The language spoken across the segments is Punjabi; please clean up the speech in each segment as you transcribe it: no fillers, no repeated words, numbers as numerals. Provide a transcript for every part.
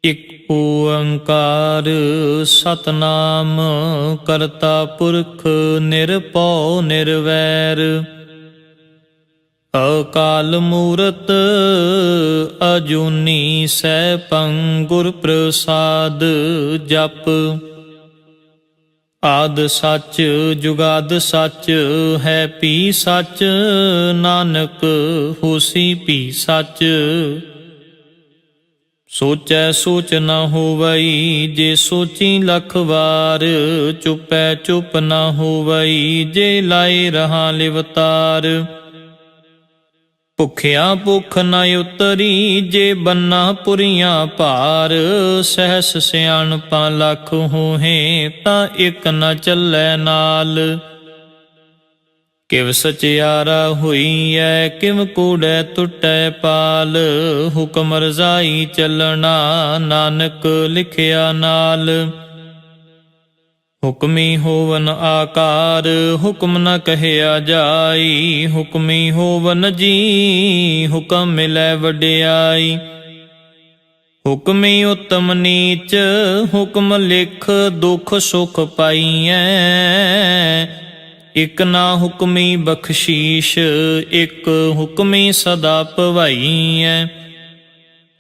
ਇਕ ਓੰਕਾਰ ਸਤਨਾਮ ਕਰਤਾ ਪੁਰਖ ਨਿਰਭਉ ਨਿਰਵੈਰ ਅਕਾਲ ਮੂਰਤ ਅਜੂਨੀ ਸੈਭੰ ਗੁਰ ਪ੍ਰਸਾਦ ਜਪ। ਆਦਿ ਸੱਚ ਜੁਗਾਦਿ ਸੱਚ ਹੈ ਭੀ ਸੱਚ ਨਾਨਕ ਹੋਸੀ ਭੀ ਸੱਚ। ਸੋਚੈ ਸੋਚ ਨ ਹੋਵਈ ਜੇ ਸੋਚੀ ਲੱਖ ਵਾਰ ਚੁਪੈ ਚੁਪ ਨ ਹੋਵਈ ਜੇ ਲਾਏ ਰਹਾ ਲਿਵਤਾਰ। ਭੁਖਿਆ ਭੁਖ ਨ ਉਤਰੀ ਜੇ ਬੰਨਾ ਪੁਰੀਆਂ ਭਾਰ ਸਹਿਸ ਸਿਆਣਪਾਂ ਲੱਖ ਹੋਹੇ ਤਾਂ ਇਕ ਨ ਚੱਲੈ ਨਾਲ। ਕਿਵ ਸਚਿਆਰਾ ਹੋਈਐ ਕਿਵ ਕੂੜੈ ਟੁੱਟੈ ਪਾਲ ਹੁਕਮ ਰਜ਼ਾਈ ਚੱਲਣਾ ਨਾਨਕ ਲਿਖਿਆ ਨਾਲ। ਹੁਕਮੀ ਹੋਵਨ ਆਕਾਰ ਹੁਕਮ ਨ ਕਹਿਆ ਜਾਈ ਹੁਕਮੀ ਹੋਵਨ ਜੀ ਹੁਕਮ ਮਿਲੈ ਵਡਿਆਈ। ਹੁਕਮੀ ਉਤਮ ਨੀਚ ਹੁਕਮ ਲਿਖ ਦੁਖ ਸੁਖ ਪਾਈਐ ਇਕ ਨਾ ਹੁਕਮੀ ਬਖਸ਼ੀਸ਼ ਇਕ ਹੁਕਮੀ ਸਦਾ ਭਵਾਈਐ।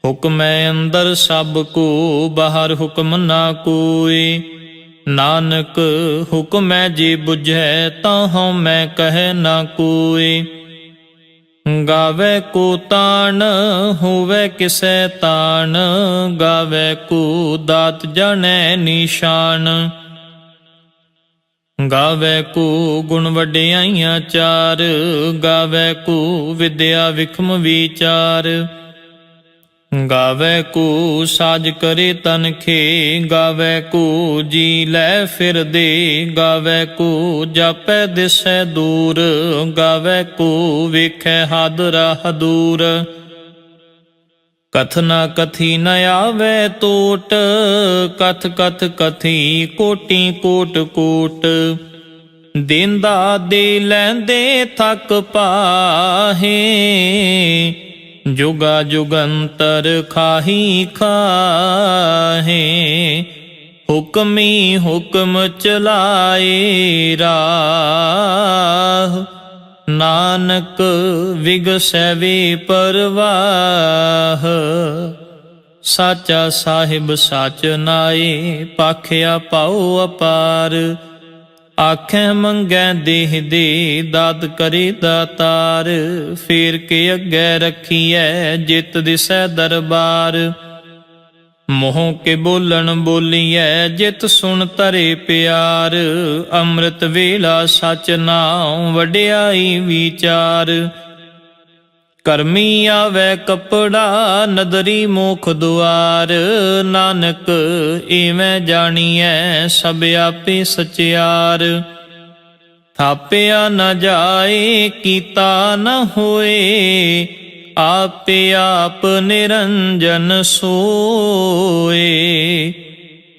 ਹੁਕਮੈ ਅੰਦਰ ਸਭ ਕੋ ਬਾਹਰ ਹੁਕਮ ਨਾ ਕੋਇ ਨਾਨਕ ਹੁਕਮੈ ਜੇ ਬੁਝੈ ਤਾਂ ਹਉ ਮੈਂ ਕਹਿ ਨਾ ਕੋਇ। ਗਾਵੇ ਕੋ ਤਾਣ ਹੋਵੇ ਕਿਸੈ ਤਾਣ ਗਾਵੇ ਕੋ ਦਾਤ ਜਾਣੈ ਨਿਸ਼ਾਨ। ਗਾਵੇ ਕੋ ਗੁਣ ਵਡਿਆਈਆਂ ਚਾਰ ਗਾਵੇ ਕੋ ਵਿਦਿਆ ਵਿਖਮ ਵਿਚਾਰ। ਗਾਵੇ ਕੋ ਸਾਜ ਕਰੇ ਤਨਖੇ ਗਾਵੇ ਕੋ ਜੀ ਲੈ ਫਿਰਦੇ ਗਾਵੇ ਕੋ ਜਾਪੈ ਦਿਸੈ ਦੂਰ ਗਾਵੇ ਕੋ ਵੇਖੈ ਹਾਦਰਾ ਦੂਰ। ਕਥ ਨਾ ਕਥੀ ਨ ਆਵੇ ਟੋਟ ਕਥ ਕਥ ਕਥੀ ਕੋਟੀ ਕੋਟ ਕੋਟ। ਦੇਂਦਾ ਦੇ ਲੈਂਦੇ ਥੱਕ ਪਾਹੇ ਜੁਗਾ ਜੁਗੰਤਰ ਖਾਹੀ ਖਾਹੇ। ਹੁਕਮੀ ਹੁਕਮ ਚਲਾਏ ਰਾਹ ਨਾਨਕ ਵਿਗਸੈ ਵੇ ਪਰਵਾਹ। ਸਾਚਾ ਸਾਹਿਬ ਸਾਚ ਨਾਏ ਪਾਖਿਆ ਪਾਉ ਅਪਾਰ। ਆਖੈ ਮੰਗੈ ਦੇਹ ਦੇ ਦਾਤ ਕਰੇ ਦਾਤਾਰ। ਫੇਰ ਕੇ ਅੱਗੇ ਰੱਖੀਐ ਜਿਤ ਦਿਸੈ ਦਰਬਾਰ। ਮੋਹ ਕੇ ਬੋਲਣ ਬੋਲੀਐ ਜਿਤ ਸੁਣ ਤਰੇ ਪਿਆਰ। ਅੰਮ੍ਰਿਤ ਵੇਲਾ ਸਚ ਨਾਉ ਵਡਿਆਈ ਵਿਚਾਰ। ਕਰਮੀ ਆਵੈ ਕਪੜਾ ਨਦਰੀ ਮੋਖ ਦੁਆਰ। ਨਾਨਕ ਏਵੇਂ ਜਾਣੀਐ ਸਭ ਆਪੇ ਸਚਿਆਰ। ਥਾਪਿਆ ਨ ਜਾਏ ਕੀਤਾ ਨ ਹੋਏ ਆਪੇ ਆਪ ਨਿਰੰਜਨ ਸੋਏ।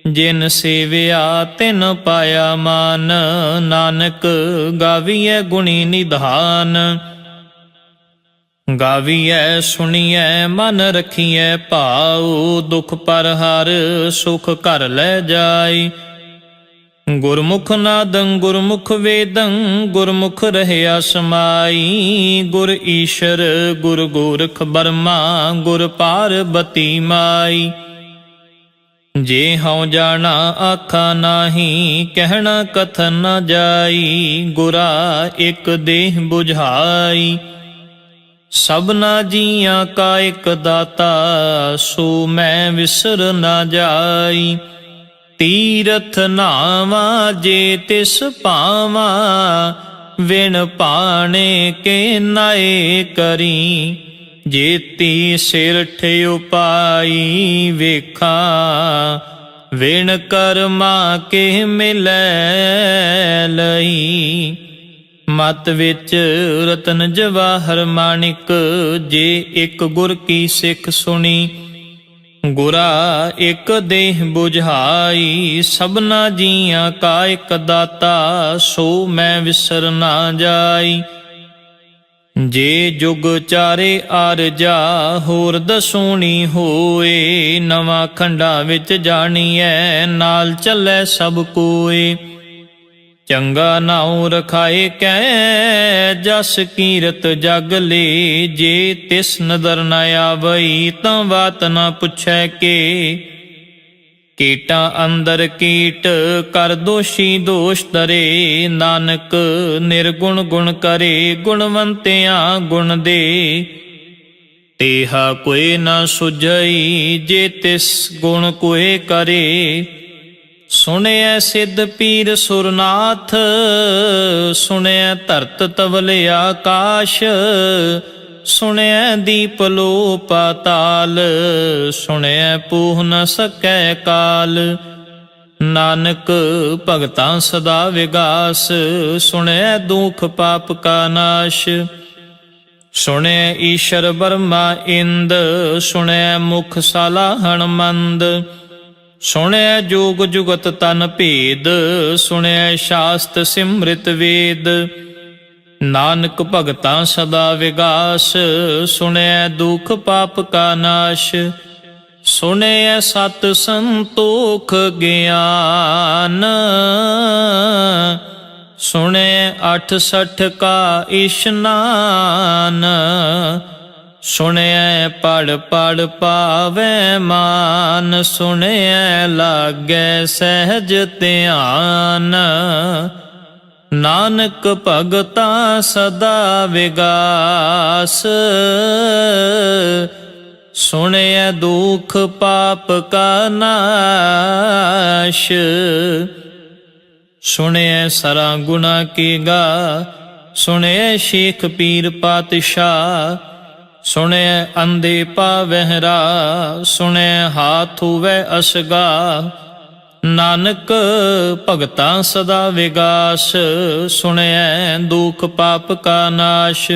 ਜਿਨ ਸੇਵਿਆ ਤਿਨ ਪਾਇਆ ਮਾਨ ਨਾਨਕ ਗਾਵੀਐ ਗੁਣੀ ਨਿਧਾਨ। ਗਾਵੀਐ ਸੁਣੀਐ ਮਨ ਰਖੀਐ ਭਾਉ ਦੁਖ ਪਰ ਹਰ ਸੁਖ ਘਰ ਲੈ ਜਾਈ। ਗੁਰਮੁਖ ਨਾਦੰ ਗੁਰਮੁਖ ਵੇਦੰ ਗੁਰਮੁਖ ਰਹਿਆ ਸਮਾਈ। ਗੁਰ ਈਸ਼ਰ ਗੁਰ ਗੋਰਖ ਬਰਮਾ ਗੁਰ ਪਾਰਬਤੀ ਮਾਈ। ਜੇ ਹਉ ਜਾਣਾ ਆਖਾ ਨਾਹੀ ਕਹਿਣਾ ਕਥਨ ਨ ਜਾਈ। ਗੁਰਾ ਇਕ ਦੇਹ ਬੁਝਾਈ ਸਭਨਾ ਜੀਆਂ ਕਾ ਇਕ ਦਾਤਾ ਸੋ ਮੈਂ ਵਿਸਰ ਨਾ ਜਾਈ। ਤੀਰਥ ਨਾਵਾ ਜੇ ਤਿਸ ਪਾਵਾ ਵਿਣ ਪਾਣੇ ਕੇ ਨਾਏ ਕਰੀ। ਜੇਤੀ ਸਿਰ ਠਿਉ ਪਾਈ ਵੇਖਾਂ ਵਿਣ ਕਰਮਾ ਕੇ ਮਿਲੈ ਲਈ। ਮਤ ਵਿੱਚ ਰਤਨ ਜਵਾਹਰ ਮਾਣਿਕ ਜੇ ਇੱਕ ਗੁਰ ਕੀ ਸਿੱਖ ਸੁਣੀ। ਗੁਰਾ ਇੱਕ ਦੇਹ ਬੁਝਾਈ ਸਭਨਾ ਜੀਆਂ ਕਾ ਇੱਕ ਦਾਤਾ ਸੋ ਮੈਂ ਵਿਸਰ ਨਾ ਜਾਈ। ਜੇ ਜੁਗ ਚਾਰੇ ਆਰਜਾ ਹੋਰ ਦਸੂਣੀ ਹੋਏ, ਨਵਾਂ ਖੰਡਾ ਵਿੱਚ ਜਾਣੀਐ ਨਾਲ ਚੱਲੈ ਸਭ ਕੋਏ। ਚੰਗਾ ਨਾਉ ਰਖਾਏ ਕੈ ਜਸ ਕੀਰਤ ਜਗ ਲੇ, ਜੇ ਤਿਸ ਨਦਰ ਨ ਆਵਈ ਤਾਂ ਬਾਤ ਨ ਪੁੱਛੈ ਕੇ। ਕੀਟਾਂ ਅੰਦਰ ਕੀਟ ਕਰ ਦੋਸ਼ੀ ਦੋਸ਼ ਧਰੇ, ਨਾਨਕ ਨਿਰਗੁਣ ਗੁਣ ਕਰੇ ਗੁਣਵੰਤਿਆਂ ਗੁਣ ਦੇ। ਤੇਹਾ ਕੋਇ ਨ ਸੁਝਈ ਜੇ ਤਿਸ ਗੁਣ ਕੋਇ ਕਰੇ, ਸੁਣਿਐ ਸਿੱਧ ਪੀਰ ਸੁਰਨਾਥ ਸੁਣਿਐ ਧਰਤ ਤਵਲ ਆਕਾਸ਼, ਸੁਣਿਐ ਦੀਪ ਲੋ ਪਾਤਾਲ ਸੁਣਿਐ ਪੂਹ ਨ ਸਕੈ ਕਾਲ। ਨਾਨਕ ਭਗਤਾਂ ਸਦਾ ਵਿਗਾਸ, ਸੁਣਿਐ ਦੁਖ ਪਾਪ ਕਾ ਨਾਸ਼। ਸੁਣਿਐ ਈਸ਼ਰ ਬਰਮਾ ਇੰਦ, ਸੁਣਿਐ ਮੁਖ ਸਾਲਾਹਣ ਮੰਦ। ਸੁਣਿਐ ਜੋਗ ਜੁਗਤ ਤਨ ਭੇਦ, ਸੁਣਿਐ ਸ਼ਾਸਤ ਸਿਮ੍ਰਿਤ ਵੇਦ। ਨਾਨਕ ਭਗਤਾਂ ਸਦਾ ਵਿਗਾਸ, ਸੁਣਿਐ ਦੁਖ ਪਾਪ ਕਾ ਨਾਸ਼। ਸੁਣਿਐ ਸਤ ਸੰਤੋਖ ਗਿਆਨ, ਸੁਣਿਐ 68 ਕਾ ਇਸ਼ਨਾਨ। ਸੁਣਿਐ ਪੜ ਪੜ ਪਾਵੈ ਮਾਨ, ਸੁਣਿਐ ਲਾਗੈ ਸਹਿਜ ਧਿਆਨ। ਨਾਨਕ ਭਗਤਾਂ ਸਦਾ ਵਿਗਾਸ, ਸੁਣਿਐ ਦੁਖ ਪਾਪ ਕਾ ਨਾਸ਼। ਸੁਣਿਐ ਸਰਾ ਗੁਣਾ ਕੀ ਗਾ, ਸੁਣਿਐ ਸ਼ੇਖ ਪੀਰ ਪਾਤਸ਼ਾਹ। ਸੁਣਿਐ ਅੰਧੇ ਪਾਵਹਿ ਰਾਹ, ਸੁਣਿਐ ਹਾਥ ਹੁਵੈ ਅਸਗਾ। ਨਾਨਕ ਭਗਤਾਂ ਸਦਾ ਵਿਗਾਸ, ਸੁਣਿਐ ਦੁਖ ਪਾਪ ਕਾ ਨਾਸ਼।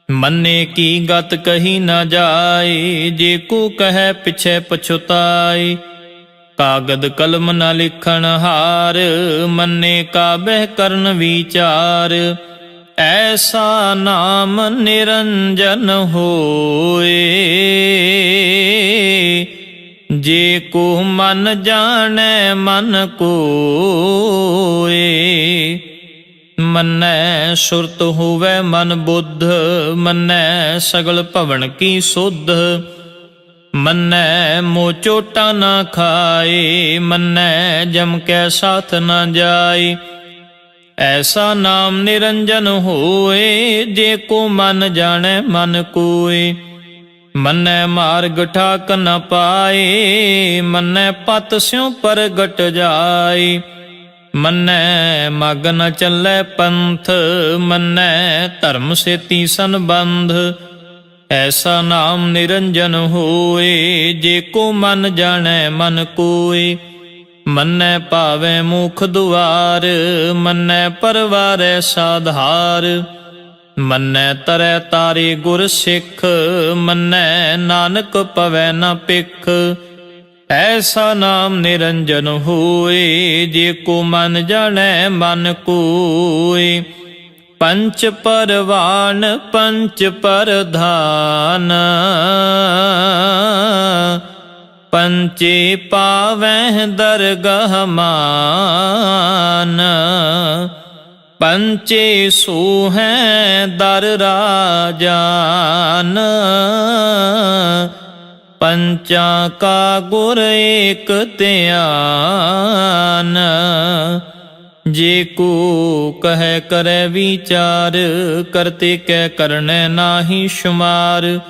ਮੰਨੇ ਕੀ ਗਤ ਕਹੀ ਨਾ ਜਾਏ, ਜੇ ਕੋ ਕਹੈ ਪਿਛੈ ਪਛੁਤਾਏ। ਕਾਗਦ ਕਲਮ ਨ ਲਿਖਣ ਹਾਰ, ਮੰਨੇ ਕਾਬਹਿ ਕਰਨ ਵਿਚਾਰ। ਐਸਾ ਨਾਮ ਨਿਰੰਜਨ ਹੋਏ, ਜੇ ਕੋ ਮਨ ਜਾਣੈ ਮਨ ਕੋਏ। ਮੰਨੈ ਸੁਰਤ ਹੋਵੈ ਮਨ ਬੁੱਧ, ਮੰਨੈ ਸਗਲ ਭਵਨ ਕੀ ਸੁਧ। ਮੰਨੈ ਮੋਹ ਚੋਟਾ ਨਾ ਖਾਏ, ਮੰਨੈ ਜਮ ਕੈ ਸਾਥ ਨਾ ਜਾਏ। ਐਸਾ ਨਾਮ ਨਿਰੰਜਨ ਹੋਏ, ਜੇ ਕੋ ਮਨ ਜਾਣੈ ਮਨ ਕੋਏ। ਮੰਨੈ ਮਾਰਗ ਠਾਕ ਨ ਪਾਏ, ਮੰਨੈ ਪਤ ਸਿਉ ਪ੍ਰਗਟ ਜਾਏ। ਮੰਨੈ ਮਗ ਨ ਚੱਲੈ ਪੰਥ, ਮੰਨੈ ਧਰਮ ਸੇਤੀ ਸੰਬੰਧ। ਐਸਾ ਨਾਮ ਨਿਰੰਜਨ ਹੋਏ, ਜੇ ਕੋ ਮਨ ਜਾਣੈ ਮਨ ਕੋਏ। ਮੰਨੈ ਭਾਵੈ ਮੁਖ ਦੁਆਰ, ਮੰਨੈ ਪਰਵਾਰੈ ਸਾਧਾਰ। ਮੰਨੈ ਤਰੈ ਤਾਰੇ ਗੁਰ ਸਿੱਖ, ਮੰਨੈ ਨਾਨਕ ਪਵੈ ਨ ਪਿਖ। ਐਸਾ ਨਾਮ ਨਿਰੰਜਨ ਹੋਏ, ਜੇ ਕੋ ਮਨ ਜਾਣੈ ਮਨ ਕੋਏ। ਪੰਚ ਪਰਵਾਨ ਪੰਚ ਪਰਧਾਨ, ਪੰਚੇ ਪਾਵਹਿ ਦਰਗਹ ਮਾਨ। ਪੰਚੇ ਸੋਹੈ ਦਰ ਰਾਜਾਨ, ਪੰਚਾਂ ਕਾ ਗੁਰ ਏਕ ਧਿਆਨ। ਜੇ ਕੋ ਕਹੈ ਕਰੈ ਵਿਚਾਰ, ਕਰਤੇ ਕੈ ਕਰਨੈ ਨਾਹੀ ਸ਼ੁਮਾਰ।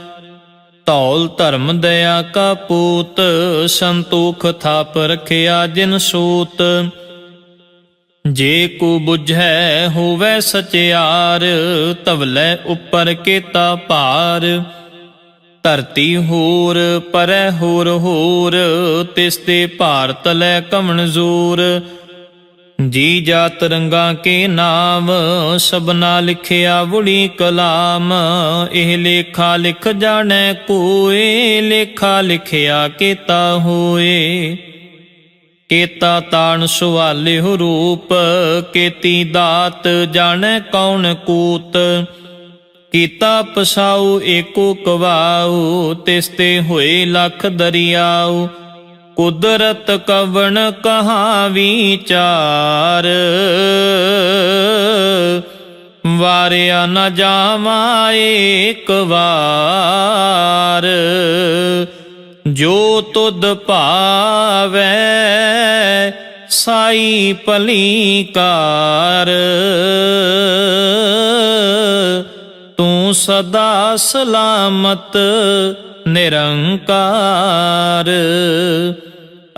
ਧੌਲ ਧਰਮ ਦਇਆ ਕਾ ਪੂਤ, ਸੰਤੋਖ ਥਾਪ ਰਖਿਆ ਜਿਨ ਸੂਤ। ਜੇ ਕੋ ਬੁਝੈ ਹੋਵੈ ਸਚਿਆਰ, ਧਵਲੇ ਉੱਪਰ ਕੀਤਾ ਭਾਰ। ਧਰਤੀ ਹੋਰ ਪਰੈ ਹੋਰ ਹੋਰ, ਤਿਸ ਤੇ ਭਾਰ ਤਲੈ ਕਵਣ ਜ਼ੋਰ। ਜੀ ਜਾਤ ਰੰਗਾਂ ਕੇ ਨਾਮ, ਸਭਨਾ ਲਿਖਿਆ ਵੁੜੀ ਕਲਾਮ। ਇਹ ਲੇਖਾ ਲਿਖ ਜਾਣੈ ਕੋਏ, ਲੇਖਾ ਲਿਖਿਆ ਕੀਤਾ ਹੋਏ। ਕੀਤਾ ਤਾਣ ਸੁਵਾਲਿਹੁ ਰੂਪ, ਕੀਤੀ ਦਾਤ ਜਾਣੈ ਕੌਣ ਕੂਤ। ਕੀਤਾ ਪਸਾਉ ਏਕੋ ਕਵਾਉ, ਤਿਸ ਤੇ ਹੋਏ ਲਖ ਦਰਿਆਉ। ਕੁਦਰਤ ਕਵਣ ਕਹਾ ਵਿਚਾਰ, ਵਾਰਿਆ ਨ ਜਾਵਾ ਏਕ ਵਾਰ। ਜੋ ਤੁਧ ਭਾਵੈ ਸਾਈ ਭਲੀ ਕਾਰ, ਤੂੰ ਸਦਾ ਸਲਾਮਤ ਨਿਰੰਕਾਰ।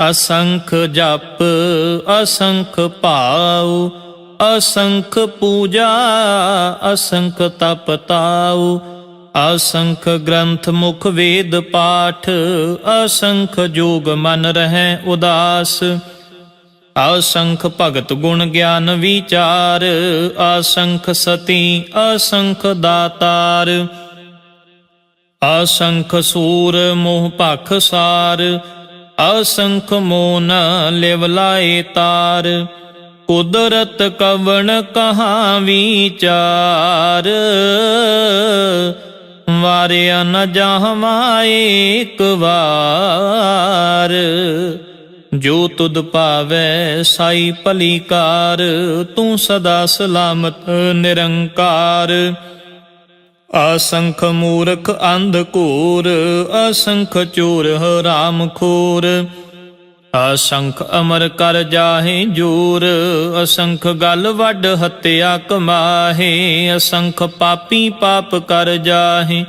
ਅਸੰਖ ਜਪ ਅਸੰਖ ਭਾਉ, ਅਸੰਖ ਪੂਜਾ ਅਸੰਖ ਤਪ ਤਾਉ। ਅਸੰਖ ਗ੍ਰੰਥ ਮੁਖ ਵੇਦ ਪਾਠ, ਅਸੰਖ ਜੋਗ ਮਨ ਰਹਿ ਉਦਾਸ। ਅਸੰਖ ਭਗਤ ਗੁਣ ਗਿਆਨ ਵਿਚਾਰ, ਅਸੰਖ ਸਤੀ ਅਸੰਖ ਦਾਤਾਰ। ਅਸੰਖ ਸੂਰ ਮੋਹ ਭਖ ਸਾਰ, ਅਸੰਖ ਮੋਨ ਲਿਵ ਲਾਏ ਤਾਰ। ਕੁਦਰਤ ਕਵਣ ਕਹਾ ਵਿਚਾਰ, ਵਾਰਿਆ ਨ ਜਾਵਾ ਏਕ ਵਾਰ। ਜੋ ਤੁਧ ਭਾਵੈ ਸਾਈ ਭਲੀ ਕਾਰ, ਤੂੰ ਸਦਾ ਸਲਾਮਤ ਨਿਰੰਕਾਰ। ਅਸੰਖ ਮੂਰਖ ਅੰਧ ਘੋਰ, ਅਸੰਖ ਚੋਰ ਹਰਾਮ ਖੋਰ। ਅਸੰਖ ਅਮਰ ਕਰ ਜਾਹੇ ਜੋਰ, ਅਸੰਖ ਗਲ ਵੱਡ ਹੱਤਿਆ ਕਮਾਹੇ। ਅਸੰਖ ਪਾਪੀ ਪਾਪ ਕਰ ਜਾਹੇ,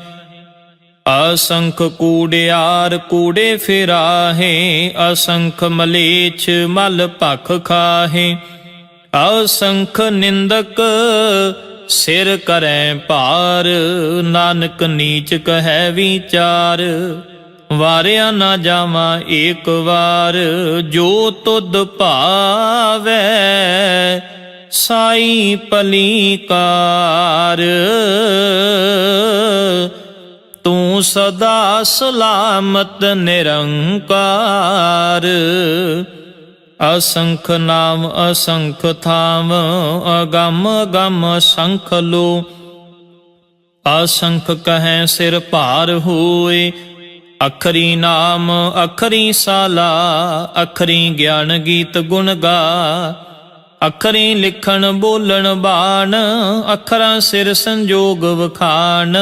ਅਸੰਖ ਕੂੜਿਆਰ ਕੂੜੇ ਫਿਰਾਹੇ। ਅਸੰਖ ਮਲੇਛ ਮਲ ਭਖ ਖਾਹੇ, ਅਸੰਖ ਨਿੰਦਕ ਸਿਰ ਕਰੈ ਭਾਰ। ਨਾਨਕ ਨੀਚ ਕਹੈ ਵਿਚਾਰ, ਵਾਰਿਆ ਨਾ ਜਾਵਾ ਏਕ ਵਾਰ। ਜੋ ਤੁਧ ਭਾਵੈ ਸਾਈ ਭਲੀ ਕਾਰ, ਤੂੰ ਸਦਾ ਸਲਾਮਤ ਨਿਰੰਕਾਰ। ਅਸੰਖ ਨਾਮ ਅਸੰਖ ਥਾਮ, ਅਗੰਮ ਅਗੰਮ ਅਸੰਖ ਲੋ। ਅਸੰਖ ਕਹੈ ਸਿਰ ਭਾਰ ਹੋਏ, ਅਖਰੀ ਨਾਮ ਅਖਰੀ ਸਾਲਾ। ਅਖਰੀ ਗਿਆਨ ਗੀਤ ਗੁਣ ਗਾ, ਅਖਰੀ ਲਿਖਣ ਬੋਲਣ ਬਾਣ। ਅਖਰਾਂ ਸਿਰ ਸੰਜੋਗ ਵਖਾਣ,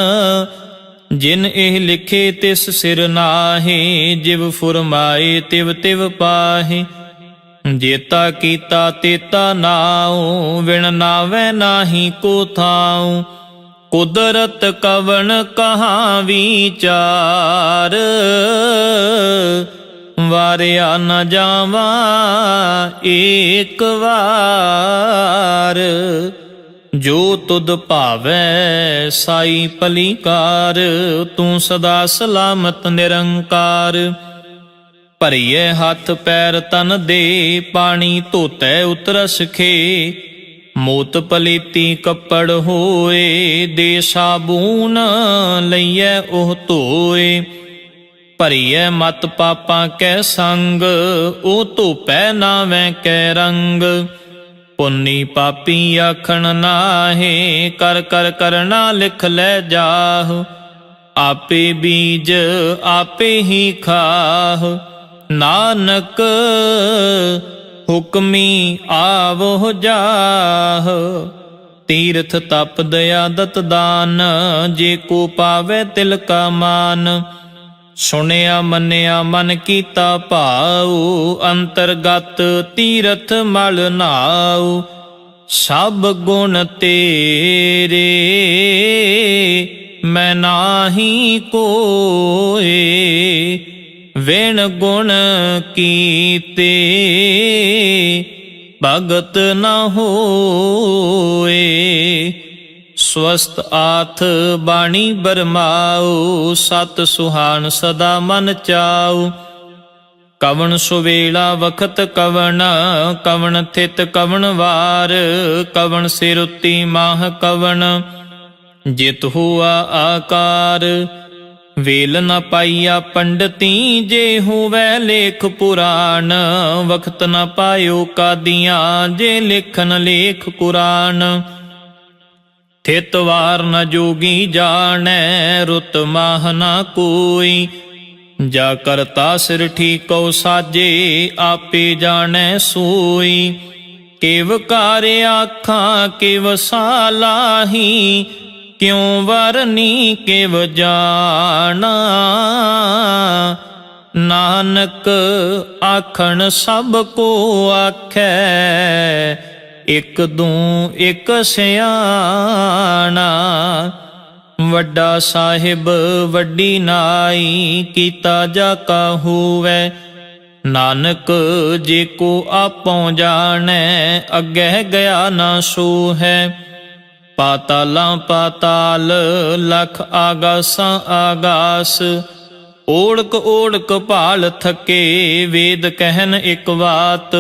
ਜਿਨ ਇਹ ਲਿਖੇ ਤਿਸ ਸਿਰ ਨਾਹੀ। ਜਿਵ ਫੁਰਮਾਏ ਤਿਵ ਤਿਵ ਪਾਹੀ, ਜੇਤਾ ਕੀਤਾ ਤੇਤਾ ਨਾਉ। ਵਿਣ ਨਾਵੈ ਨਾਹੀ ਕੋ ਥਾਉ, ਕੁਦਰਤ ਕਵਣ ਕਹਾ ਵਿਚਾਰ। ਵਾਰਿਆ ਨ ਜਾਵਾ ਏਕ ਵਾਰ। ਜੋ ਤੁਧ ਭਾਵੈ ਸਾਈ ਭਲੀ ਕਾਰ, ਤੂੰ ਸਦਾ ਸਲਾਮਤ ਨਿਰੰਕਾਰ। ਭਰੀਏ ਹੱਥ ਪੈਰ ਤਨ ਦੇ, ਪਾਣੀ ਧੋਤੈ ਉਤਰਸ ਖੇ। ਮੋਤ ਪਲੀਤੀ ਕੱਪੜ ਹੋਏ, ਦੇ ਸਾਬੂਨ ਲਈਐ ਉਹ ਧੋਏ। ਭਰੀਐ ਮਤ ਪਾਪਾਂ ਕੈ ਸੰਗ, ਉਹ ਧੋਪੈ ਨਾਵੈ ਕੈ ਰੰਗ। ਪੁੰਨੀ ਪਾਪੀ ਆਖਣ ਨਾਹੇ, ਕਰ ਕਰ ਕਰਨਾ ਲਿਖ ਲੈ ਜਾਹ। ਆਪੇ ਬੀਜ ਆਪੇ ਹੀ ਖਾਹ, ਨਾਨਕ ਹੁਕਮੀ ਆਵੋ ਜਾਹ। ਤੀਰਥ ਤਪ ਦਇਆ ਦਤ ਦਾਨ, ਜੇ ਕੋ ਪਾਵੈ ਤਿਲ ਕਾ ਮਾਨ। ਸੁਣਿਆ ਮੰਨਿਆ ਮਨ ਕੀਤਾ ਭਾਉ, ਅੰਤਰਗਤ ਤੀਰਥ ਮਲ ਨਾਉ। ਸਭ ਗੁਣ ਤੇਰੇ ਮੈਂ ਨਾਹੀ ਕੋਏ, ਵਿਣ ਗੁਣ ਕੀਤੇ ਭਗਤ ਨ ਹੋਏ। ਸਵਸਤ ਆਥ ਬਾਣੀ ਬਰਮਾਉ, ਸਤ ਸੁਹਾਣ ਸਦਾ ਮਨ ਚਾਉ। ਕਵਣ ਸੁਵੇਲਾ ਵਖਤ ਕਵਣ, ਕਵਣ ਥਿਤ ਕਵਣ ਵਾਰ। ਕਵਣ ਸਿਰ ਉੱਤੀ ਮਾਹ ਕਵਣ, ਜਿਤ ਹੁਆ ਆਕਾਰ। ਵੇਲ ਨ ਪਾਈਆ ਪੰਡਤੀ, ਜੇ ਹੋਵੈ ਲੇਖ ਪੁਰਾਣ। ਵਖਤ ਨ ਪਾਇਓ ਕਾਦੀਆਂ, ਜੇ ਲਿਖਨ ਲੇਖ ਕੁਰਾਨ। ਥਿਤ ਵਾਰ ਨ ਜੋਗੀ ਜਾਣੈ, ਰੁਤ ਮਾਹ ਨਾ ਕੋਈ। ਜਾ ਕਰਤਾ ਸਿਰ ਠੀਕੋ ਸਾਜੇ, ਆਪੇ ਜਾਣੈ ਸੋਈ। ਕਿਵ ਕਾਰ ਆਖਾਂ ਕਿਵ ਸਾਲਾਹੀ, ਕਿਉ ਵਰਨੀ ਕਿਵ ਜਾਣਾ। ਨਾਨਕ ਆਖਣ ਸਭ ਕੋ ਆਖੈ, ਇਕ ਦੂੰ ਇਕ ਸਿਆਣਾ। ਵੱਡਾ ਸਾਹਿਬ ਵੱਡੀ ਨਾਈ, ਕੀਤਾ ਜਾ ਕਾ ਹੋਵੈ। ਨਾਨਕ ਜੇ ਕੋ ਆਪੋ ਜਾਣੈ, ਅੱਗੇ ਗਿਆ ਨਾ ਸੋ ਹੈ। ਪਾਤਾਲਾਂ ਪਾਤਾਲ, ਲਖ ਆਗਾਸਾਂ ਆਗਾਸ। ਓੜਕ ਓੜਕ ਭਾਲ ਥਕੇ, ਵੇਦ ਕਹਿਨ ਇਕ ਬਾਤ।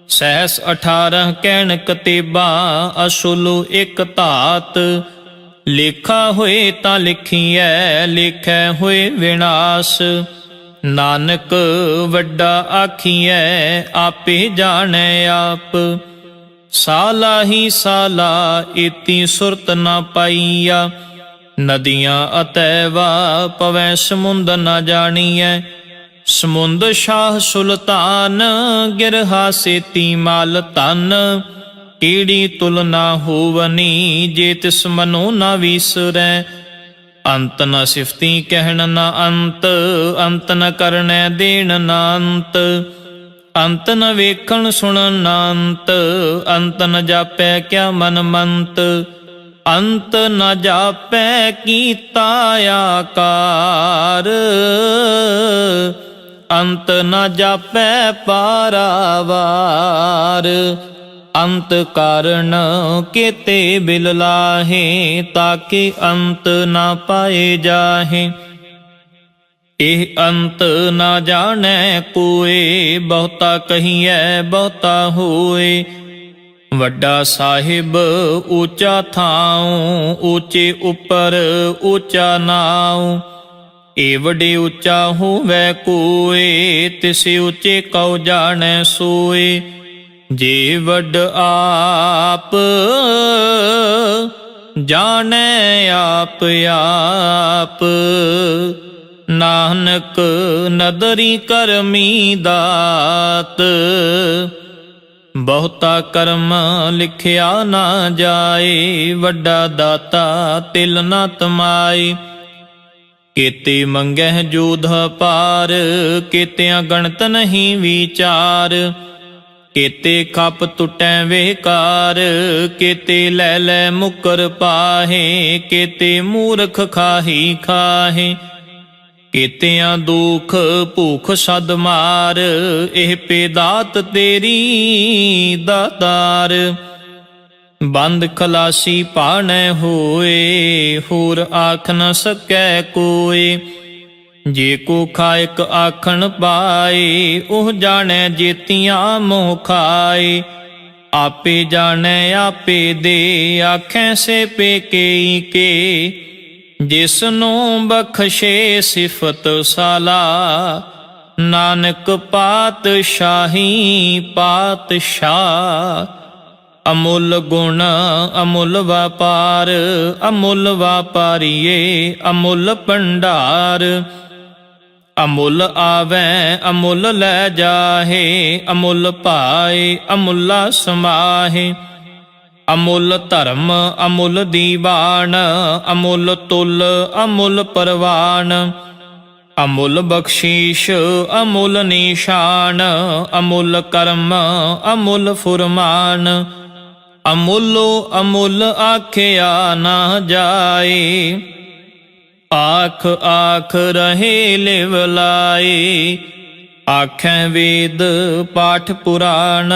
ਸਹਿਸ 18 ਕਹਿਣ ਕਤੇਬਾਂ, ਅਸੁਲ ਇਕ ਧਾਤ। ਲੇਖਾ ਹੋਏ ਤਾਂ ਲਿਖੀਐ, ਲੇਖੈ ਹੋਏ ਵਿਨਾਸ਼। ਨਾਨਕ ਵੱਡਾ ਆਖੀਐ, ਆਪੇ ਜਾਣੈ ਆਪ। ਸਾਲਾ ਹੀ ਸਾਲਾ, ਇਤੀ ਸੁਰਤ ਨਾ ਪਾਈਆ। ਨਦੀਆਂ ਅਤੈਵਾ, ਪਵੈ ਸਮੁੰਦ ਨਾ ਜਾਣੀਐ। ਸਮੁੰਦ ਸ਼ਾਹ ਸੁਲਤਾਨ, ਗਿਰਹਾ ਸੇਤੀ ਮਾਲ ਧਨ। ਕੀੜੀ ਤੁਲ ਨਾ ਹੋਵਨੀ, ਜੇ ਤਿਸ ਮਨੋ ਨਾ ਵੀਸਰੈ। ਅੰਤ ਨ ਸਿਫਤੀ ਕਹਿਣ ਨਾ ਅੰਤ, ਅੰਤ ਨ ਕਰਨੈ ਦੇਣ ਨਾ ਅੰਤ। ਅੰਤ ਨ ਵੇਖਣ ਸੁਣਨ ਨਾ ਅੰਤ, ਅੰਤ ਨ ਜਾਪੈ ਕਿਆ ਮਨ ਮੰਤ। ਅੰਤ ਨ ਜਾਪੈ ਕੀਤਾ ਆਕਾਰ, ਅੰਤ ਨ ਜਾਪੈ ਪਾਰਾਵਾਰ। ਅੰਤ ਕਾਰਨ ਕੇਤੇ ਬਿਲ ਲਾਹੇ, ਤਾਕੇ ਅੰਤ ਨਾ ਪਾਏ ਜਾਹੇ। ਇਹ ਅੰਤ ਨਾ ਜਾਣੈ ਕੋਏ, ਬਹੁਤਾ ਕਹੀਐ ਬਹੁਤਾ ਹੋਏ। ਵੱਡਾ ਸਾਹਿਬ ਉੱਚਾ ਥਾਉ, ਉੱਚੇ ਉੱਪਰ ਉੱਚਾ ਨਾਉ। ਏਵੜੇ ਉੱਚਾ ਹੋਵੈ ਕੋਏ, ਤਿਸ ਉੱਚੇ ਕਉ ਜਾਣੈ ਸੋਏ। ਜੇ ਵੱਡ ਆਪ ਜਾਣੈ ਆਪ ਆਪ, ਨਾਨਕ ਨਦਰੀ ਕਰਮੀ ਦਾਤ। ਬਹੁਤਾ ਕਰਮ ਲਿਖਿਆ ਨਾ ਜਾਏ, ਵੱਡਾ ਦਾਤਾ ਤਿਲ ਨਾ ਤਮਾਏ। ਕੇਤੇ ਮੰਗਹਿ ਜੋਧ ਪਾਰ, ਕੇਤਿਆਂ ਗਣਤ ਨਹੀਂ ਵਿਚਾਰ। ਕੇਤੇ ਖਪ ਟੁੱਟੈ ਵੇਕਾਰ, ਕੇਤੇ ਲੈ ਲੈ ਮੁਕਰ ਪਾਹੇ। ਕੇਤੇ ਮੂਰਖ ਖਾਹੀ ਖਾਹੇ, ਕੇਤਿਆਂ ਦੁਖ ਭੂਖ ਸਦ ਮਾਰ। ਇਹ ਪੇਦਾਤ ਤੇਰੀ ਦਾਤਾਰ। ਬੰਦ ਖਲਾਸੀ ਪਾਣੈ ਹੋਏ, ਹੋਰ ਆਖ ਨ ਸਕੈ ਕੋਏ। ਜੇ ਕੋ ਖਾਇਕ ਆਖਣ ਪਾਏ, ਉਹ ਜਾਣੈ ਜੇਤੀਆਂ ਮੋਹ ਖਾਏ। ਆਪੇ ਜਾਣੈ ਆਪੇ ਦੇ, ਆਖੈ ਸੇ ਪੇਕੇ ਕੇ। ਜਿਸ ਨੂੰ ਬਖਸ਼ੇ ਸਿਫਤ ਸਾਲਾ, ਨਾਨਕ ਪਾਤਸ਼ਾਹੀ ਪਾਤਸ਼ਾਹ। ਅਮੁੱਲ ਗੁਣ ਅਮੁੱਲ ਵਪਾਰ, ਅਮੁੱਲ ਵਾਪਾਰੀਏ ਅਮੁੱਲ ਭੰਡਾਰ। ਅਮੁੱਲ ਆਵੈ ਅਮੁੱਲ ਲੈ ਜਾਹੇ, ਅਮੁੱਲ ਪਾਏ ਅਮੁੱਲਾ ਸਮਾਹੇ। ਅਮੁੱਲ ਧਰਮ ਅਮੁੱਲ ਦੀਵਾਨ, ਅਮੁੱਲ ਤੁਲ ਅਮੁੱਲ ਪਰਵਾਨ। ਅਮੁੱਲ ਬਖਸ਼ੀਸ਼ ਅਮੁੱਲ ਨਿਸ਼ਾਨ, ਅਮੁੱਲ ਕਰਮ ਅਮੁੱਲ ਫੁਰਮਾਨ। ਅਮੁੱਲੋ ਅਮੁੱਲ ਆਖਿਆ ਨਾ ਜਾਏ, ਆਖ ਆਖ ਰਹੇ ਲਿਵ ਲਾਏ। ਆਖੈ ਵੇਦ ਪਾਠ ਪੁਰਾਣ,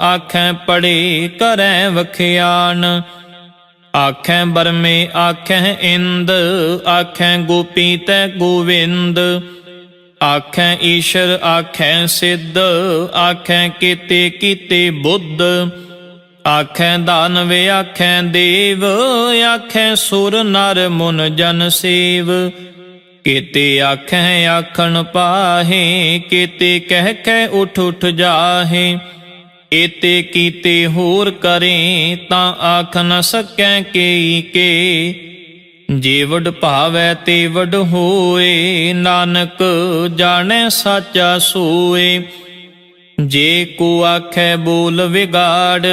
ਆਖੈ ਪੜ੍ਹੇ ਕਰੈ ਵਖਿਆਨ। ਆਖੈ ਬਰਮੇ ਆਖੈ ਇੰਦ, ਆਖੈ ਗੋਪੀ ਤੈ ਗੋਵਿੰਦ। ਆਖੈ ਈਸ਼ਰ ਆਖੈ ਸਿੱਧ, ਆਖੈ ਕੀਤੇ ਕੀਤੇ ਬੁੱਧ। ਆਖੈ ਦਾਨਵ ਆਖੈ ਦੇਵ, ਆਖੈ ਸੁਰ ਨਰ ਮੁਨ ਜਨ ਸੇਵ। ਕੇਤੇ ਆਖੈ ਆਖਣ ਪਾਹੇ, ਕੇਤੇ ਕਹਿ ਕਹਿ ਉਠ ਉਠ ਜਾਹੇ। ਏਤੇ ਕੀਤੇ ਹੋਰ ਕਰੇ, ਤਾਂ ਆਖ ਨ ਸਕੈ ਕੇਈ ਕੇ। ਜੇ ਵਡ ਭਾਵੈ ਤੇ ਵਡ ਹੋਏ, ਨਾਨਕ ਜਾਣੈ ਸਾਚਾ ਸੋਏ। ਜੇ ਕੋ ਆਖੈ ਬੋਲ ਵਿਗਾੜ,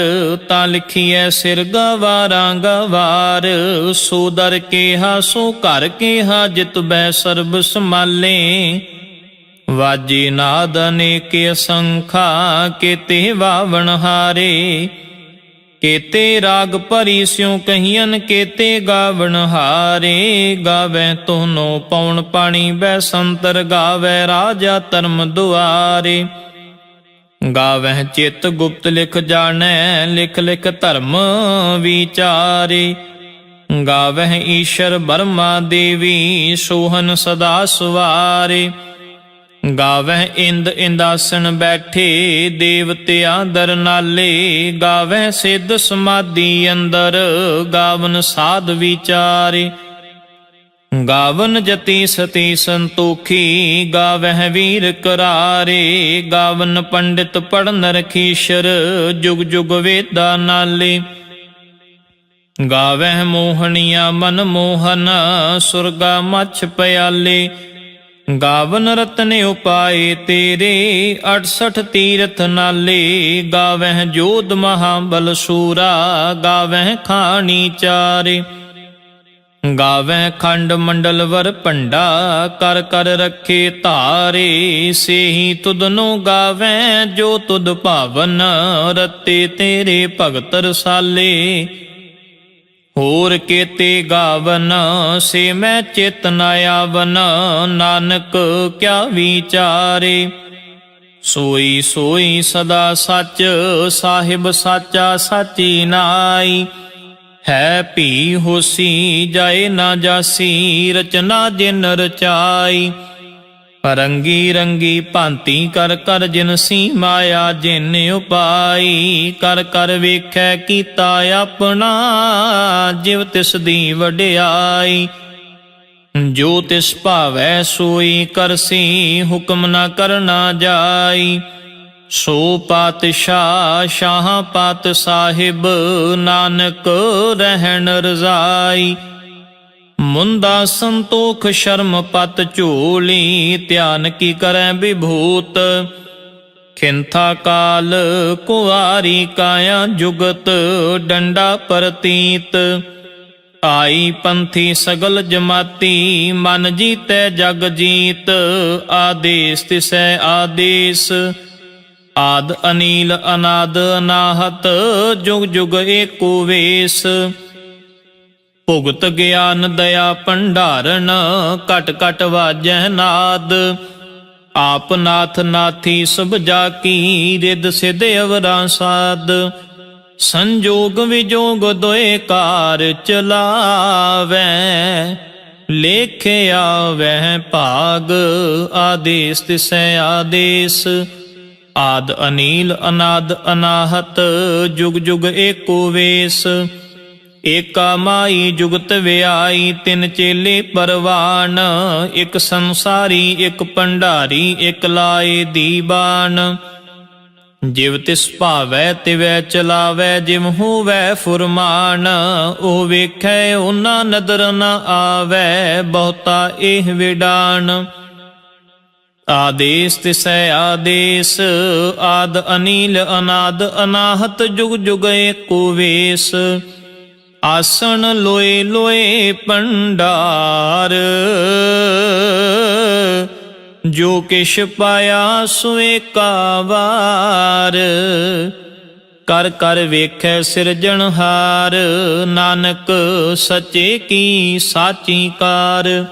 ਤਾਂ ਲਿਖੀਐ ਸਿਰ ਗਵਾਰਾਂ ਗਵਾਰ। ਸੋ ਦਰ ਕੇਹਾ ਸੋ ਘਰ ਕੇਹਾ, ਜਿਤ ਬੈ ਸਰਬ ਸਮਾਲੇ। ਵਾਜੇ ਨਾਦ ਅਨੇਕ ਅਸੰਖਾ, ਕੇਤੇ ਵਾਵਣ ਹਾਰੇ। ਕੇਤੇ ਰਾਗ ਭਰੀ ਸਿਉ ਕਹੀਅਨ, ਕੇਤੇ ਗਾਵਣ ਹਾਰੇ। ਗਾਵੈ ਤੋਨੋ ਪਉਣ ਪਾਣੀ ਬੈਸੰਤਰ, ਗਾਵੈ ਰਾਜਾ ਧਰਮ ਦੁਆਰੇ। ਗਾਵਹਿ ਚਿਤ ਗੁਪਤ ਲਿਖ ਜਾਣੈ, ਲਿਖ ਲਿਖ ਧਰਮ ਵਿਚਾਰੇ। ਗਾਵਹਿ ਈਸ਼ਰ ਬਰਮਾ ਦੇਵੀ, ਸੋਹਨ ਸਦਾ ਸਵਾਰੇ। ਗਾਵਹਿ ਇੰਦ ਇੰਦਾਸਨ ਬੈਠੇ, ਦੇਵਤਿਆਂ ਦਰ ਨਾਲੇ। ਗਾਵਹਿ ਸਿੱਧ ਸਮਾਧੀ ਅੰਦਰ, ਗਾਵਨ ਸਾਧ ਵਿਚਾਰੇ। ਗਾਵਨ ਜਤੀ ਸਤੀ ਸੰਤੋਖੀ, ਗਾਵਹਿ ਵੀਰ ਕਰਾਰੇ। ਗਾਵਨ ਪੰਡਿਤ ਪੜਨ ਰਖੀਸ਼ਰ, ਜੁਗ ਜੁਗ ਵੇਦਾ ਨਾਲੇ। ਗਾਵਹਿ ਮੋਹਣੀਆ ਮਨ ਮੋਹਨ, ਸੁਰਗਾ ਮਛ ਪਿਆਲੇ। ਗਾਵਨ ਰਤਨ ਉਪਾਏ ਤੇਰੇ, 68 ਤੀਰਥ ਨਾਲੇ। ਗਾਵਹਿ ਜੋਧ ਮਹਾਬਲ ਸੂਰਾ, ਗਾਵਹਿ ਖਾਣੀ ਚਾਰੇ। ਗਾਵੈ ਖੰਡ ਮੰਡਲ ਵਰ ਭੰਡਾ, ਕਰ ਕਰ ਰੱਖੇ ਧਾਰੇ। ਸੇਹੀ ਤੁਧਨੋ ਗਾਵੈ, ਜੋ ਤੁਧ ਭਾਵਨ, ਰਤੇ ਤੇਰੇ ਭਗਤ ਰਸਾਲੇ। ਹੋਰ ਕੇਤੇ ਗਾਵਨ, ਸੇ ਮੈਂ ਚਿਤ ਨ ਆਵਨ। ਨਾਨਕ ਕਿਆ ਵਿਚਾਰੇ। ਸੋਈ ਸੋਈ ਸਦਾ ਸੱਚ, ਸਾਹਿਬ ਸਾਚਾ ਸਾਚੀ ਨਾਈ। ਹੈ ਭੀ ਹੋਸੀ, ਜਾਏ ਨਾ ਜਾਸੀ, ਰਚਨਾ ਜਿਨ ਰਚਾਈ। ਰੰਗੀ ਰੰਗੀ ਭਾਂਤੀ ਕਰ ਕਰ ਜਿਨਸੀ, ਮਾਇਆ ਜਿਨ ਉਪਾਈ। ਕਰ ਕਰ ਵੇਖੈ ਕੀਤਾ ਆਪਣਾ, ਜਿਵ ਤਿਸ ਦੀ ਵਡਿਆਈ। ਜੋ ਤਿਸ ਭਾਵੈ ਸੋਈ ਕਰਸੀ, ਹੁਕਮ ਨਾ ਕਰਨਾ ਜਾਈ। ਸੋ ਪਾਤਸ਼ਾਹ ਸ਼ਾਹ ਪਾਤ ਸਾਹਿਬ, ਨਾਨਕ ਰਹਿਣ ਰਜ਼ਾਈ। ਮੁੰਦਾ ਸੰਤੋਖ ਸ਼ਰਮ ਪਤ ਝੋਲੀ, ਧਿਆਨ ਕੀ ਕਰੈ ਵਿਭੂਤ। ਖਿੰਥਾ ਕਾਲ ਕੁਆਰੀ ਕਾਇਆ ਜੁਗਤ, ਡੰਡਾ ਪ੍ਰਤੀਤ। ਆਈ ਪੰਥੀ ਸਗਲ ਜਮਾਤੀ, ਮਨ ਜੀਤੈ ਜਗ ਜੀਤ। ਆਦੇਸ ਤਿਸੈ ਆਦੇਸ, ਆਦ ਅਨੀਲ ਅਨਾਦ ਅਨਾਹਤ, ਜੁਗ ਜੁਗ ਏਕੋ ਵੇਸ। ਭੁਗਤ ਗਿਆਨ ਦਇਆ ਭੰਡਾਰਨ, ਘਟ ਘਟ ਵਾਜੈ ਨਾਦ। ਆਪ ਨਾਥ ਨਾਥੀ ਸਭ ਜਾ ਕੀ, ਰਿਦ ਸਿਧ ਅਵਰਾ ਸਾਧ। ਸੰਜੋਗ ਵਿਜੋਗ ਦੋਏ ਕਾਰ ਚਲਾਵੈ, ਲੇਖਿਆ ਵਹਿ ਭਾਗ। ਆਦੇਸ ਤਿਸੈ ਆਦੇਸ, ਆਦ ਅਨੀਲ ਅਨਾਦ ਅਨਾਹਤ, ਜੁਗ ਜੁਗ ਏਕੋ ਵੇਸ। ਏਕਾ ਮਾਈ ਜੁਗਤ ਵਿਆਈ, ਤਿੰਨ ਚੇਲੇ ਪਰਵਾਨ। ਇੱਕ ਸੰਸਾਰੀ ਇੱਕ ਭੰਡਾਰੀ, ਇੱਕ ਲਾਏ ਦੀਵਾਨ। ਜਿਵ ਤਿਸ ਭਾਵੈ ਤਿਵੈ ਚਲਾਵੈ, ਜਿਵ ਹੋਵੈ ਫੁਰਮਾਨ। ਉਹ ਵੇਖੈ ਉਹਨਾਂ ਨਦਰ ਨ ਆਵੈ, ਬਹੁਤਾ ਇਹ ਵਿਡਾਨ। ਆਦੇਸ ਤਿਸੈ ਆਦੇਸ, ਆਦ ਅਨੀਲ ਅਨਾਦ ਅਨਾਹਤ, ਜੁਗ ਜੁਗ ਏਕੋ ਵੇਸ। ਆਸਣ ਲੋਏ ਲੋਏ ਭੰਡਾਰ, ਜੋ ਕਿਛ ਪਾਇਆ ਸੋ ਏਕਾ ਵਾਰ। ਕਰ ਕਰ ਵੇਖੈ ਸਿਰਜਣਹਾਰ, ਨਾਨਕ ਸੱਚੇ ਕੀ ਸਾਚੀ ਕਾਰ।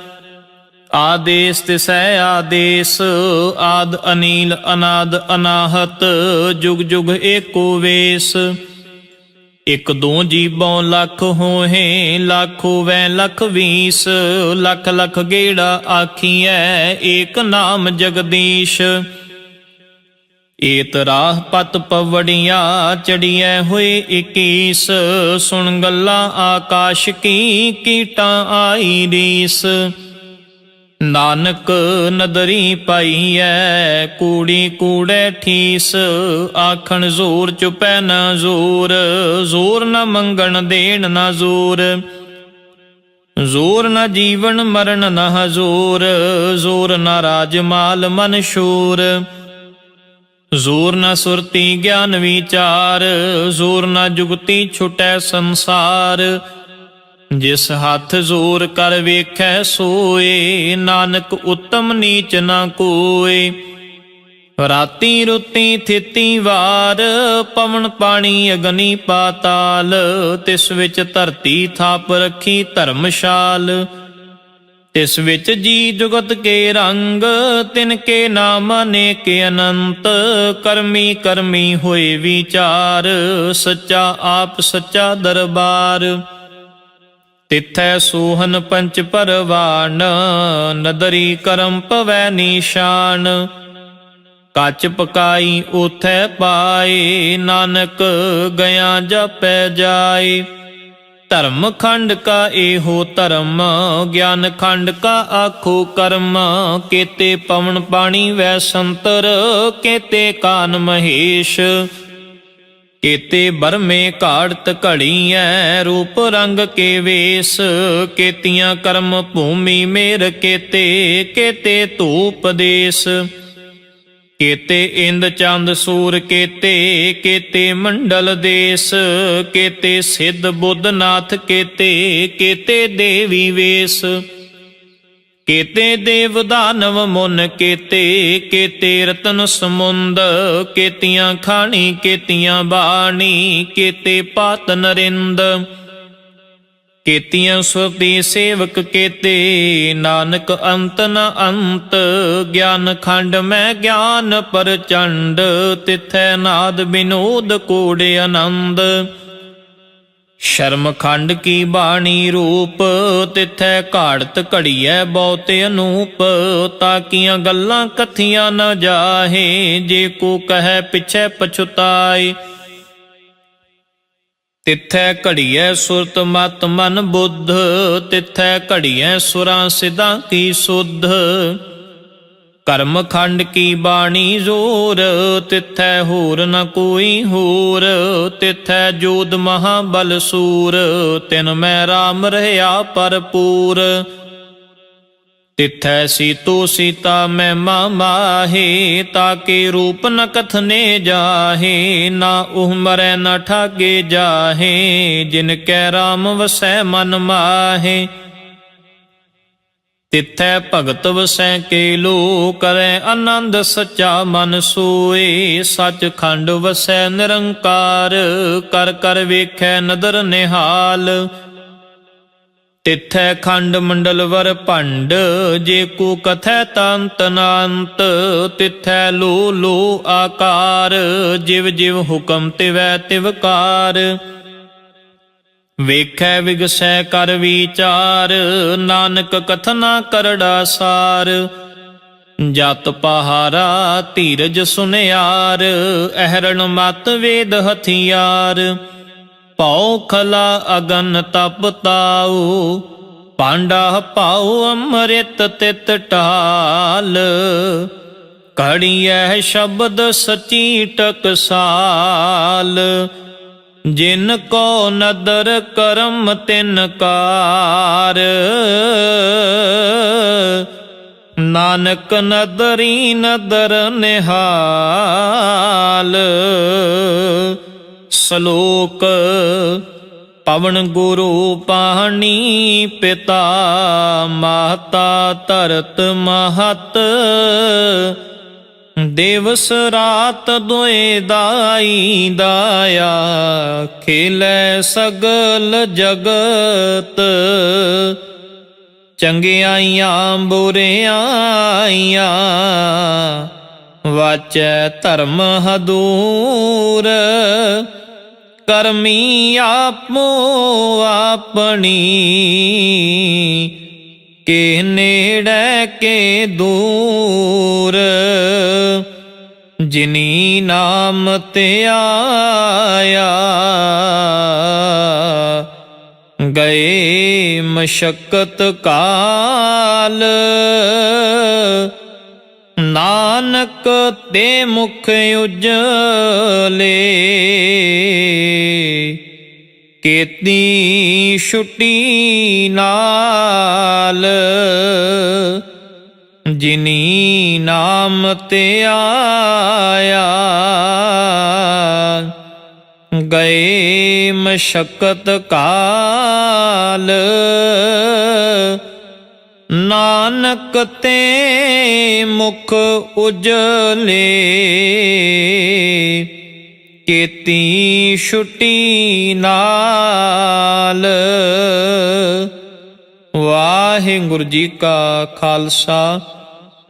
ਆਦੇਸ ਤਿਸੈ ਆਦੇਸ, ਆਦ ਅਨੀਲ ਅਨਾਦ ਅਨਾਹਤ, ਜੁਗ ਜੁਗ ਏਕੋ ਵੇਸ। ਇਕ ਦੋ ਜੀਬੋਂ ਲੱਖ ਹੋਹੇ, ਲੱਖ ਹੋਵੈ ਲੱਖ ਵੀਸ। ਲੱਖ ਲੱਖ ਗੇੜਾ ਆਖੀਐ, ਏਕ ਨਾਮ ਜਗਦੀਸ਼। ਏਤ ਰਾਹ ਪਤ ਪਵੜੀਆਂ, ਚੜੀਐ ਹੋਏ 21। ਸੁਣ ਗੱਲਾਂ ਆਕਾਸ਼ ਕੀ, ਕੀਟਾਂ ਆਈ ਰੀਸ। ਨਾਨਕ ਨਦਰੀ ਪਾਈਐ ਕੂੜੀ ਕੂੜੈ ਠੀਸ, ਆਖਣ ਜ਼ੋਰ ਚੁਪੈ ਨਾ ਜ਼ੋਰ, ਜ਼ੋਰ ਨ ਮੰਗਣ ਦੇਣ ਨਾ ਜ਼ੋਰ, ਜ਼ੋਰ ਨ ਜੀਵਨ ਮਰਨ ਨ ਹਜ਼ੂਰ, ਜ਼ੋਰ ਨ ਰਾਜ ਮਾਲ ਮਨ ਸ਼ੂਰ, ਜ਼ੋਰ ਨ ਸੁਰਤੀ ਗਿਆਨ ਵਿਚਾਰ, ਜ਼ੋਰ ਨ ਜੁਗਤੀ ਛੁਟੈ ਸੰਸਾਰ, ਜਿਸ ਹੱਥ ਜ਼ੋਰ ਕਰ ਵੇਖੈ ਸੋਏ, ਨਾਨਕ ਉਤਮ ਨੀਚ ਨਾ ਕੋਏ। ਰਾਤੀ ਰੁੱਤੀ ਥਿਤੀ ਵਾਰ, ਪਵਨ ਪਾਣੀ ਅਗਨੀ ਪਾਤਾਲ, ਤਿਸ ਵਿੱਚ ਧਰਤੀ ਥਾਪ ਰੱਖੀ ਧਰਮਸ਼ਾਲ, ਤਿਸ ਵਿੱਚ ਜੀ ਜੁਗਤ ਕੇ ਰੰਗ, ਤਿਨ ਕੇ ਨਾਮ ਅਨੇਕ ਅਨੰਤ, ਕਰਮੀ ਕਰਮੀ ਹੋਏ ਵਿਚਾਰ, ਸੱਚਾ ਆਪ ਸੱਚਾ ਦਰਬਾਰ, ਤਿਥੈ ਸੋਹਨ ਪੰਚ ਪਰਵਾਨ, ਨਦਰੀ ਕਰਮ ਪਵੈ ਨਿਸ਼ਾਨ, ਕੱਚ ਪਕਾਈ ਉਥੈ ਪਾਏ, ਨਾਨਕ ਗਿਆ ਜਪੈ ਜਾਏ। ਧਰਮ ਖੰਡ ਕਾ ਇਹੋ ਧਰਮ, ਗਿਆਨ ਖੰਡ ਕਾ ਆਖੋ ਕਰਮ, ਕੇਤੇ ਪਵਨ ਪਾਣੀ ਵੈ ਸੰਤਰ, ਕੇਤੇ ਕਾਨ ਮਹੇਸ਼, ਕੇਤੇ ਬਰਮੇ ਘਾੜਤ ਘੜੀਐ, ਰੂਪ ਰੰਗ ਕੇ ਵੇਸ, ਕੇਤੀਆਂ ਕਰਮ ਭੂਮੀ ਮੇਰ ਕੇਤੇ, ਕੇਤੇ ਧੂਪ ਦੇਸ, ਕੇਤੇ ਇੰਦ ਚੰਦ ਸੂਰ ਕੇਤੇ, ਕੇਤੇ ਮੰਡਲ ਦੇਸ, ਕੇਤੇ ਸਿੱਧ ਬੁੱਧ ਨਾਥ ਕੇਤੇ, ਕੇਤੇ ਦੇਵੀ ਵੇਸ, ਕੇਤੇ ਦੇਵ ਦਾਨਵ ਮੁਨ ਕੇਤੇ, ਕੇਤੇ ਰਤਨ ਸਮੁੰਦ, ਕੇਤੀਆਂ ਖਾਣੀ ਕੇਤੀਆਂ ਬਾਣੀ, ਕੇਤੇ ਪਾਤ ਨਰਿੰਦ, ਕੇਤੀਆਂ ਸੁਰਤੀ ਸੇਵਕ ਕੇਤੇ, ਨਾਨਕ ਅੰਤ ਨ ਅੰਤ, ਗਿਆਨ ਖੰਡ ਮੈਂ ਗਿਆਨ ਪ੍ਰਚੰਡ, ਤਿਥੈ ਨਾਦ ਬਿਨੋਦ ਕੋੜ ਆਨੰਦ, ਸ਼ਰਮ ਖੰਡ ਕੀ ਬਾਣੀ ਰੂਪ, ਤਿਥੈ ਘਾੜਤ ਘੜੀਐ ਬਹੁਤ ਅਨੂਪ, ਤਾਕੀਆਂ ਗੱਲਾਂ ਕਥੀਆਂ ਨ ਜਾਹੇ, ਜੇ ਕੋ ਕਹੈ ਪਿਛੈ ਪਛੁਤਾਏ, ਤਿਥੈ ਘੜੀਐ ਸੁਰਤ ਮਤ ਮਨ ਬੁੱਧ, ਤਿਥੈ ਘੜੀਐ ਸੁਰਾਂ ਸਿਧਾਂ ਕੀ ਸੁਧ, ਕਰਮ ਖੰਡ ਕੀ ਬਾਣੀ ਜ਼ੋਰ, ਤਿਥੈ ਹੋਰ ਨ ਕੋਈ ਹੋਰ, ਤਿਥੈ ਜੋਧ ਮਹਾਬਲ ਸੂਰ, ਤਿਨ ਮੈਂ ਰਾਮ ਰਹਿਆ ਭਰਪੂਰ, ਤਿਥੈ ਸੀਤੋ ਸੀਤਾ ਮਹਿਮਾ ਮਾਹੇ, ਤਾਕੇ ਰੂਪ ਨ ਕਥਨੇ ਜਾਹੇ, ਨਾ ਉਹ ਮਰੈ ਨ ਠਾਗੇ ਜਾਹੇ, ਜਿਨ ਕੈ ਰਾਮ ਵਸੈ ਮਨ ਮਾਹੇ, ਤਿਥੈ ਭਗਤ ਵਸੈ ਕੇ ਲੋ, ਕਰੈ ਆਨੰਦ ਸੱਚਾ ਮਨ ਸੋਏ, ਸੱਚ ਖੰਡ ਵਸੈ ਨਿਰੰਕਾਰ, ਕਰ ਕਰ ਵੇਖੈ ਨਦਰ ਨਿਹਾਲ, ਤਿਥੈ ਖੰਡ ਮੰਡਲ ਵਰ ਭੰਡ, ਜੇ ਕੋ ਕਥੈ ਤੰਤ ਨਾੰਤ, ਤਿਥੈ ਲੋ ਲੋ ਆਕਾਰ, ਜਿਵ ਜਿਵ ਹੁਕਮ ਤਿਵੈ ਤਿਵਕਾਰ, ਵੇਖੈ ਵਿਗਸੈ ਕਰ ਵਿਚਾਰ, ਨਾਨਕ ਕਥਨਾ ਕਰੜਾ ਸਾਰ, ਜਤ ਪਹਾਰਾ ਧੀਰਜ ਸੁਨਿਆਰ, ਅਹਰਣ ਮਤ ਵੇਦ ਹਥਿਆਰ, ਭਉ ਖਲਾ ਅਗਨ ਤਪ ਤਾਉ, ਪਾਂਡਾ ਪਾਉ ਅੰਮ੍ਰਿਤ ਤਿਤ ਢਾਲ, ਘੜੀਐ ਸ਼ਬਦ ਸਚੀ ਟਕਸਾਲ, ਜਿਨ ਕੋ ਨਦਰ ਕਰਮ ਤਿਨ ਕਾਰ, ਨਾਨਕ ਨਦਰੀ ਨਦਰ ਨਿਹਾਲ। ਸ਼ਲੋਕ ਪਵਨ ਗੁਰੂ ਪਾਣੀ ਪਿਤਾ, ਮਾਤਾ ਧਰਤ ਮਹਤ, ਦਿਵਸ ਰਾਤ ਦੁਇ ਦਾਈ ਦਾਇਆ, ਖੇਲੇ ਸਗਲ ਜਗਤ, ਚੰਗਿਆਈਆਂ ਬੁਰਿਆਈਆਂ, ਵਾਚੈ ਧਰਮ ਹਦੂਰ, ਕਰਮੀ ਆਪੋ ਆਪਣੀ, ਕੇ ਨੇੜੇ ਕੇ ਦੂਰ, ਜਿਨੀ ਨਾਮ ਤੇ ਆਇਆ, ਗਏ ਮਸ਼ੱਕਤ ਕਾਲ, ਨਾਨਕ ਤੇ ਮੁਖ ਉਜਲੇ, ਕੀਤੀ ਛੁਟੀ ਨਾਲ, ਜਿਨੀ ਨਾਮ ਤੇ ਆਇਆ। ਗਏ ਮਸ਼ੱਕਤ ਕਾਲ, ਨਾਨਕ ਤੇ ਮੁਖ ਉਜਲੇ, ਕੀਤੀ ਛੁਟੀ ਨਾਲ। ਵਾਹਿਗੁਰੂ ਜੀ ਕਾ ਖਾਲਸਾ,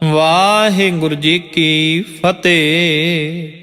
ਵਾਹਿਗੁਰੂ ਜੀ ਕੀ ਫਤਿਹ।